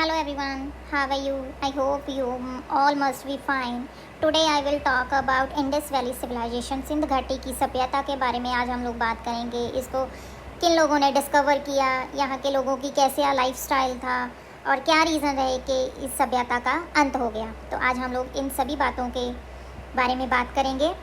Hello everyone, how are you? I hope you all must be fine. Today I will talk about Indus Valley Civilization. Sindh घाटी की सभ्यता के बारे में आज हम लोग बात करेंगे। इसको किन लोगों ने डिस्कवर किया, यहाँ के लोगों की कैसे लाइफस्टाइल था और क्या रीज़न रहे कि इस सभ्यता का अंत हो गया। तो आज हम लोग इन सभी बातों के बारे में बात करेंगे।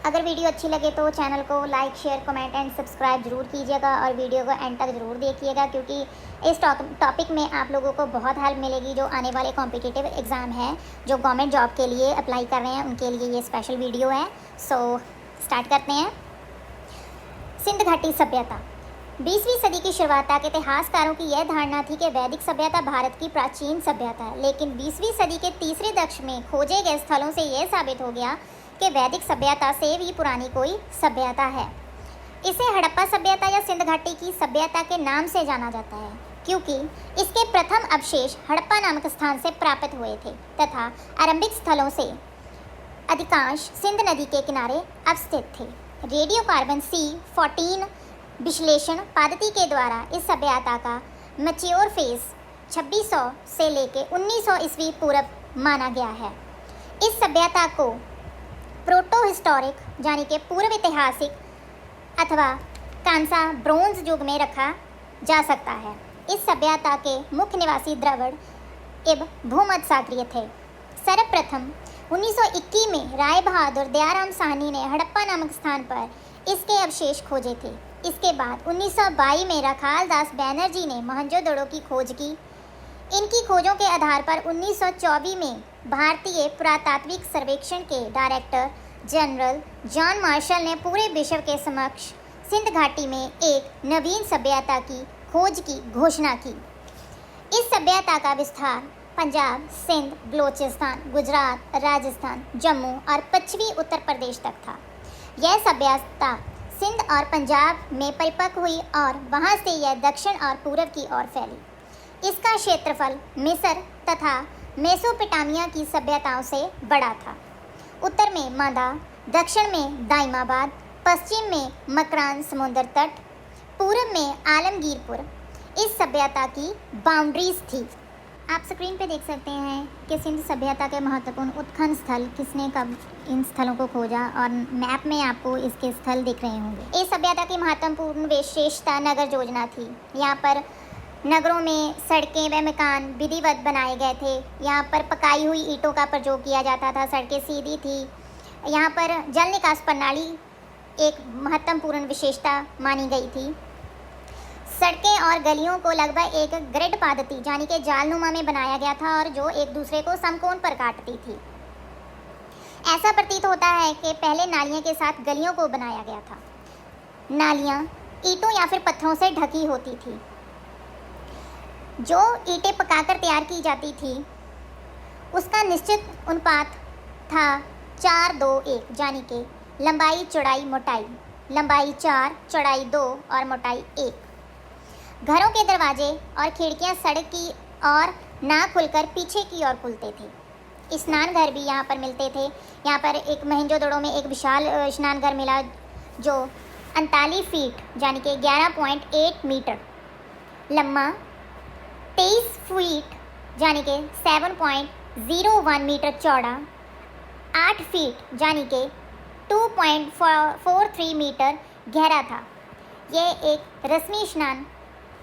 अगर वीडियो अच्छी लगे तो चैनल को like, share, comment and subscribe ज़रूर कीजिएगा और वीडियो को एंड तक ज़रूर देखिएगा, क्योंकि इस टॉपिक में आप लोगों को बहुत हेल्प मिलेगी। जो आने वाले कॉम्पिटिटिव एग्ज़ाम है, जो गवर्नमेंट जॉब के लिए अप्लाई कर रहे हैं, उनके लिए ये स्पेशल वीडियो है। सो स्टार्ट करते हैं। सिंध घाटी सभ्यता 20वीं सदी की शुरुआत तक इतिहासकारों की यह धारणा थी कि वैदिक सभ्यता भारत की प्राचीन सभ्यता है, लेकिन 20वीं सदी के तीसरे दशक में खोजे गए स्थलों से यह साबित हो गया कि वैदिक सभ्यता से भी पुरानी कोई सभ्यता है। इसे हड़प्पा सभ्यता या सिंध घाटी की सभ्यता के नाम से जाना जाता है, क्योंकि इसके प्रथम अवशेष हड़प्पा नामक स्थान से प्राप्त हुए थे तथा आरंभिक स्थलों से अधिकांश सिंध नदी के किनारे अवस्थित थे। रेडियो कार्बन C14 विश्लेषण पद्धति के द्वारा इस सभ्यता का मैच्योर फेज 2600 से लेकर 1900 ईस्वी पूर्व माना गया है। इस सभ्यता को प्रोटो हिस्टोरिक यानी कि पूर्व ऐतिहासिक अथवा कांसा ब्रोंज युग में रखा जा सकता है। इस सभ्यता के मुख्य निवासी द्रविड़ एवं भूमध्य सागरीय थे। सर्वप्रथम 1921 में राय बहादुर दयाराम साहनी ने हड़प्पा नामक स्थान पर इसके अवशेष खोजे थे। इसके बाद 1922 में रखाल दास बैनर्जी ने मोहनजोदड़ो की खोज की। इनकी खोजों के आधार पर 1924 में भारतीय पुरातात्विक सर्वेक्षण के डायरेक्टर जनरल जॉन मार्शल ने पूरे विश्व के समक्ष सिंध घाटी में एक नवीन सभ्यता की खोज की घोषणा की। इस सभ्यता का विस्तार पंजाब, सिंध, बलूचिस्तान, गुजरात, राजस्थान, जम्मू और पश्चिमी उत्तर प्रदेश तक था। यह सभ्यता सिंध और पंजाब में परिपक्व हुई और वहां से यह दक्षिण और पूर्व की ओर फैली। इसका क्षेत्रफल मिस्र तथा मेसोपोटामिया की सभ्यताओं से बड़ा था। उत्तर में मादा, दक्षिण में दाइमाबाद, पश्चिम में मकरान समुद्र तट, पूर्व में आलमगीरपुर इस सभ्यता की बाउंड्रीज थी। आप स्क्रीन पे देख सकते हैं कि सिंध सभ्यता के महत्वपूर्ण उत्खनन स्थल किसने कब इन स्थलों को खोजा, और मैप में आपको इसके स्थल दिख रहे होंगे। इस सभ्यता की महत्वपूर्ण विशेषता नगर योजना थी। यहाँ पर नगरों में सड़कें व मकान विधिवत बनाए गए थे। यहाँ पर पकाई हुई ईंटों का प्रयोग किया जाता था। सड़कें सीधी थी। यहाँ पर जल निकास प्रणाली एक महत्वपूर्ण विशेषता मानी गई थी। सड़कें और गलियों को लगभग एक ग्रिड पद्धति यानी कि जालनुमा में बनाया गया था, और जो एक दूसरे को समकोण पर काटती थी। ऐसा प्रतीत होता है कि पहले नालियों के साथ गलियों को बनाया गया था। नालियाँ ईंटों या फिर पत्थरों से ढकी होती थी। जो ईंटें पकाकर तैयार की जाती थी उसका निश्चित अनुपात था 4-2-1, यानी कि लंबाई, चौड़ाई, मोटाई। लंबाई 4, चौड़ाई 2 और मोटाई 1। घरों के दरवाजे और खिड़कियां सड़क की ओर ना खुलकर पीछे की ओर खुलते थे। स्नान घर भी यहाँ पर मिलते थे। यहाँ पर एक मोहनजोदड़ो में एक विशाल स्नान घर मिला जो 39 फीट यानी कि 11.8 मीटर लंबा, 23 फीट यानी कि 7.01 मीटर चौड़ा, 8 फीट यानी कि 2.43 मीटर गहरा था। यह एक रस्मी स्नान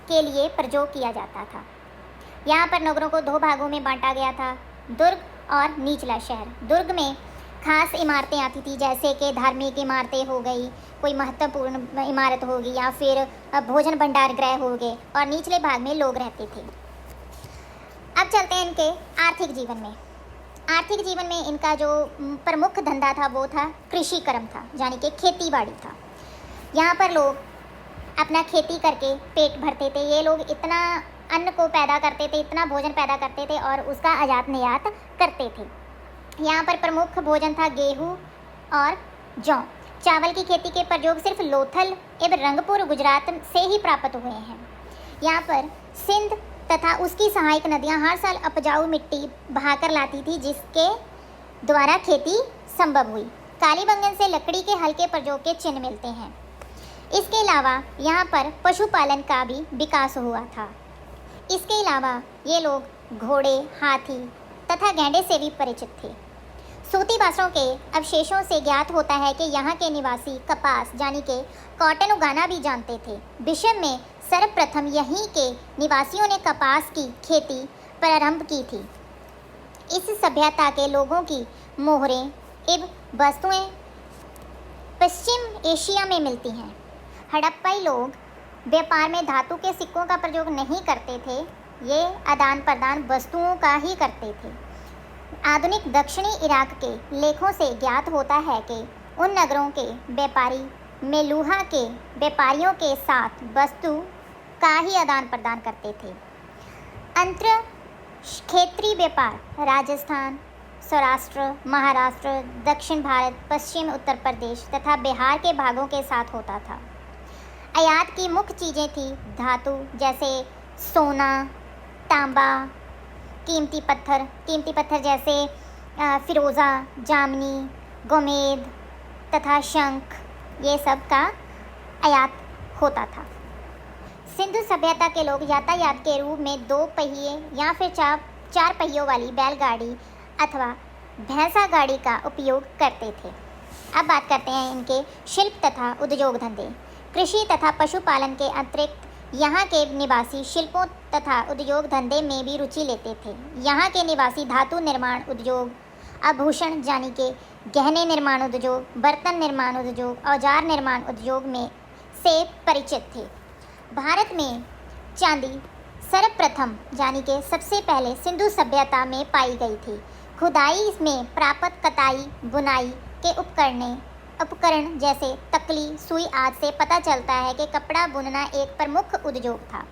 के लिए प्रयोग किया जाता था। यहाँ पर नगरों को 2 भागों में बांटा गया था, दुर्ग और निचला शहर। दुर्ग में खास इमारतें आती थी, जैसे कि धार्मिक इमारतें हो गई, कोई महत्वपूर्ण इमारत होगी, या फिर भोजन भंडार गृह हो गए, और निचले भाग में लोग रहते थे। अब चलते हैं इनके आर्थिक जीवन में। आर्थिक जीवन में इनका जो प्रमुख धंधा था वो था कृषि कर्म था, यानी कि खेती बाड़ी था। यहाँ पर लोग अपना खेती करके पेट भरते थे। ये लोग इतना अन्न को पैदा करते थे, इतना भोजन पैदा करते थे और उसका आयात निर्यात करते थे। यहाँ पर प्रमुख भोजन था गेहूँ और जौ। चावल की खेती के प्रयोग सिर्फ लोथल एवं रंगपुर, गुजरात से ही प्राप्त हुए हैं। यहाँ पर सिंध तथा उसकी सहायक नदियाँ हर साल उपजाऊ मिट्टी बहाकर लाती थी, जिसके द्वारा खेती संभव हुई। कालीबंगन से लकड़ी के हल्के प्रयोग के चिन्ह मिलते हैं। इसके अलावा यहाँ पर पशुपालन का भी विकास हुआ था। इसके अलावा ये लोग घोड़े, हाथी तथा गैंडे से भी परिचित थे। सूती वस्त्रों के अवशेषों से ज्ञात होता है कि यहाँ के निवासी कपास यानी कि कॉटन उगाना भी जानते थे। विश्व में सर्वप्रथम यहीं के निवासियों ने कपास की खेती प्रारंभ की थी। इस सभ्यता के लोगों की मोहरें एवं वस्तुएं पश्चिम एशिया में मिलती हैं। हड़प्पाई लोग व्यापार में धातु के सिक्कों का प्रयोग नहीं करते थे, ये आदान प्रदान वस्तुओं का ही करते थे। आधुनिक दक्षिणी इराक के लेखों से ज्ञात होता है कि उन नगरों के व्यापारी मेलूहा के व्यापारियों के साथ वस्तु का ही आदान प्रदान करते थे। अंतर क्षेत्रीय व्यापार राजस्थान, सौराष्ट्र, महाराष्ट्र, दक्षिण भारत, पश्चिम उत्तर प्रदेश तथा बिहार के भागों के साथ होता था। आयात की मुख्य चीज़ें थी धातु जैसे सोना, तांबा, कीमती पत्थर जैसे फिरोज़ा, जामनी, गोमेद तथा शंख, ये सब का आयात होता था। सिंधु सभ्यता के लोग यातायात के रूप में 2 पहिए या फिर 4 पहियों वाली बैलगाड़ी अथवा भैंसा गाड़ी का उपयोग करते थे। अब बात करते हैं इनके शिल्प तथा उद्योग धंधे। कृषि तथा पशुपालन के अतिरिक्त यहाँ के निवासी शिल्पों तथा उद्योग धंधे में भी रुचि लेते थे। यहाँ के निवासी धातु निर्माण उद्योग, आभूषण यानी के गहने निर्माण उद्योग, बर्तन निर्माण उद्योग, औजार निर्माण उद्योग में से परिचित थे। भारत में चांदी सर्वप्रथम यानी के सबसे पहले सिंधु सभ्यता में पाई गई थी। खुदाई में प्राप्त कताई बुनाई के उपकरण जैसे तकली, सुई आदि से पता चलता है कि कपड़ा बुनना एक प्रमुख उद्योग था।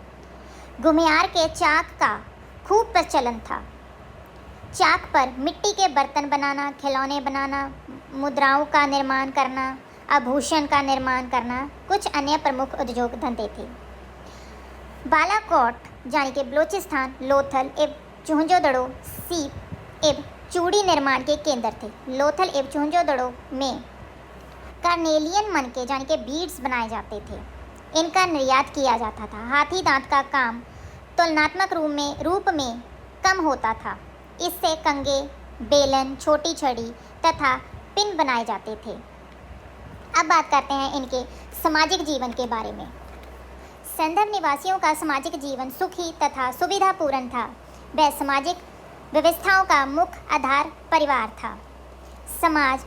घुमियार के चाक का खूब प्रचलन था। चाक पर मिट्टी के बर्तन बनाना, खिलौने बनाना, मुद्राओं का निर्माण करना, आभूषण का निर्माण करना कुछ अन्य प्रमुख उद्योग धंधे थे। बालाकोट यानी कि बलूचिस्तान, लोथल एवं चुहंजोदड़ो सीप एवं चूड़ी निर्माण के केंद्र थे। लोथल एवं चुहंजोदड़ो में कार्नेलियन मन के यानी कि बीड्स बनाए जाते थे। इनका निर्यात किया जाता था। हाथी दांत का काम तुलनात्मक रूप में कम होता था। इससे कंगे, बेलन, छोटी छड़ी तथा पिन बनाए जाते थे। अब बात करते हैं इनके सामाजिक जीवन के बारे में। संदर्भ निवासियों का सामाजिक जीवन सुखी तथा सुविधापूर्ण था। वह सामाजिक व्यवस्थाओं का मुख्य आधार परिवार था। समाज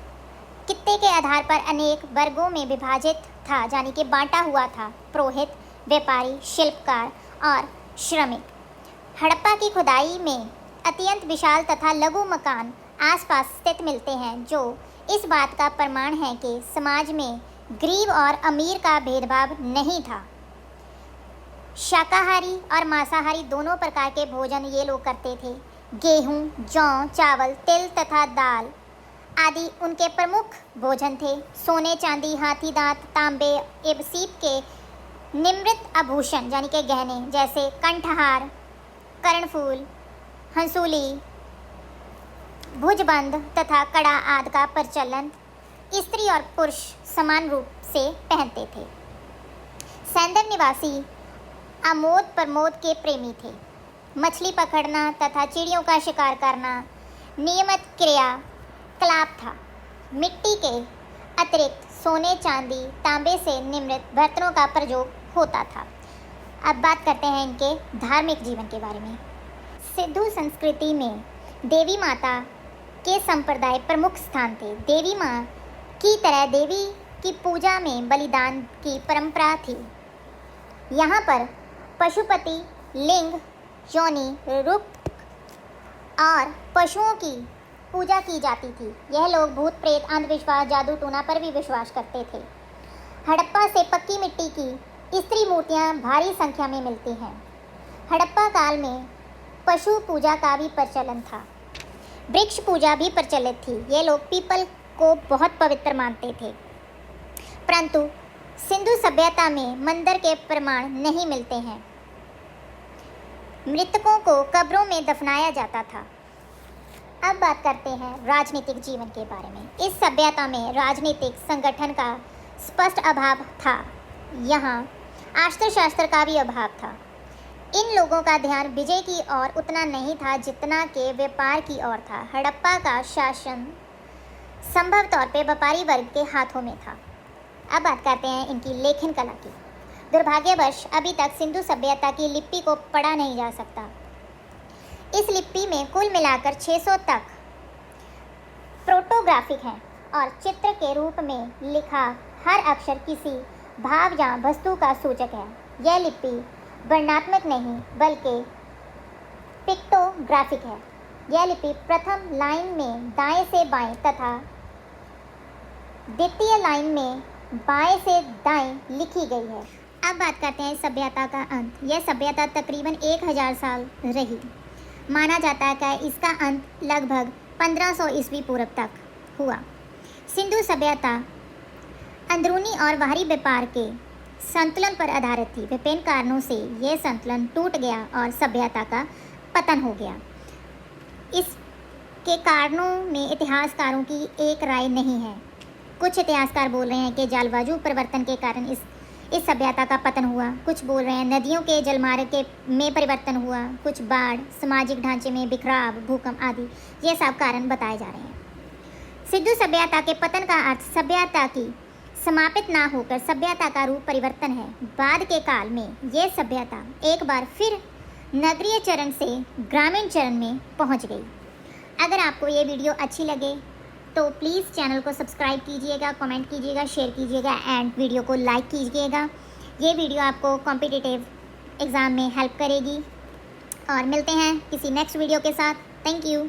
कित्ते के आधार पर अनेक वर्गों में विभाजित था यानी कि बांटा हुआ था। पुरोहित, व्यापारी, शिल्पकार और श्रमिक। हड़प्पा की खुदाई में अत्यंत विशाल तथा लघु मकान आसपास स्थित मिलते हैं, जो इस बात का प्रमाण है कि समाज में गरीब और अमीर का भेदभाव नहीं था। शाकाहारी और मांसाहारी दोनों प्रकार के भोजन ये लोग करते थे। गेहूं, जौ, चावल, तिल तथा दाल आदि उनके प्रमुख भोजन थे। सोने, चांदी, हाथी दांत, तांबे एवं सीप के निम्रित आभूषण यानी के गहने जैसे कंठहार, कर्णफूल, हंसूली, भुजबंद तथा कड़ा आदि का प्रचलन स्त्री और पुरुष समान रूप से पहनते थे। सैंदर निवासी आमोद प्रमोद के प्रेमी थे। मछली पकड़ना तथा चिड़ियों का शिकार करना नियमित क्रियाकलाप था। मिट्टी के अतिरिक्त सोने, चांदी, तांबे से निर्मित बर्तनों का प्रयोग होता था। अब बात करते हैं इनके धार्मिक जीवन के बारे में। सिंधु संस्कृति में देवी माता के संप्रदाय प्रमुख स्थान थे। देवी माँ की तरह देवी की पूजा में बलिदान की परंपरा थी। यहाँ पर पशुपति, लिंग, योनि, रूप और पशुओं की पूजा की जाती थी। यह लोग भूत प्रेत, अंधविश्वास, जादू टूना पर भी विश्वास करते थे। हड़प्पा से पक्की मिट्टी की स्त्री मूर्तियाँ भारी संख्या में मिलती हैं। हड़प्पा काल में पशु पूजा का भी प्रचलन था। वृक्ष पूजा भी प्रचलित थी। ये लोग पीपल को बहुत पवित्र मानते थे। परंतु सिंधु सभ्यता में मंदिर के प्रमाण नहीं मिलते हैं। मृतकों को कब्रों में दफनाया जाता था। अब बात करते हैं राजनीतिक जीवन के बारे में। इस सभ्यता में राजनीतिक संगठन का स्पष्ट अभाव था। यहाँ अस्त्र शस्त्र का भी अभाव था। इन लोगों का ध्यान विजय की ओर उतना नहीं था जितना के व्यापार की ओर था। हड़प्पा का शासन संभव तौर पे व्यापारी वर्ग के हाथों में था। अब बात करते हैं इनकी लेखन कला की। दुर्भाग्यवश अभी तक सिंधु सभ्यता की लिपि को पढ़ा नहीं जा सकता। इस लिपि में कुल मिलाकर 600 तक प्रोटोग्राफिक हैं और चित्र के रूप में लिखा हर अक्षर किसी भाव या वस्तु का सूचक है। यह लिपि वर्णात्मक नहीं बल्कि पिक्टोग्राफिक है। यह लिपि प्रथम लाइन में दाएं से बाएं तथा द्वितीय लाइन में बाएं से दाएं लिखी गई है। अब बात करते हैं सभ्यता का अंत। यह सभ्यता तकरीबन 1000 साल रही। माना जाता है कि इसका अंत लगभग 1500 ईस्वी पूर्व तक हुआ। सिंधु सभ्यता अंदरूनी और बाहरी व्यापार के संतुलन पर आधारित थी। विभिन्न कारणों से यह संतुलन टूट गया और सभ्यता का पतन हो गया। इसके कारणों में इतिहासकारों की एक राय नहीं है। कुछ इतिहासकार बोल रहे हैं कि जलवायु परिवर्तन के कारण इस सभ्यता का पतन हुआ। कुछ बोल रहे हैं नदियों के जलमार्ग में परिवर्तन हुआ। कुछ बाढ़, सामाजिक ढांचे में बिखराव, भूकंप आदि ये सब कारण बताए जा रहे हैं। सिंधु सभ्यता के पतन का अर्थ सभ्यता की समापित ना होकर सभ्यता का रूप परिवर्तन है। बाद के काल में यह सभ्यता एक बार फिर नगरीय चरण से ग्रामीण चरण में पहुंच गई। अगर आपको ये वीडियो अच्छी लगे तो प्लीज़ चैनल को सब्सक्राइब कीजिएगा, कमेंट कीजिएगा, शेयर कीजिएगा एंड वीडियो को लाइक कीजिएगा। ये वीडियो आपको कॉम्पिटिटिव एग्ज़ाम में हेल्प करेगी और मिलते हैं किसी नेक्स्ट वीडियो के साथ। Thank you.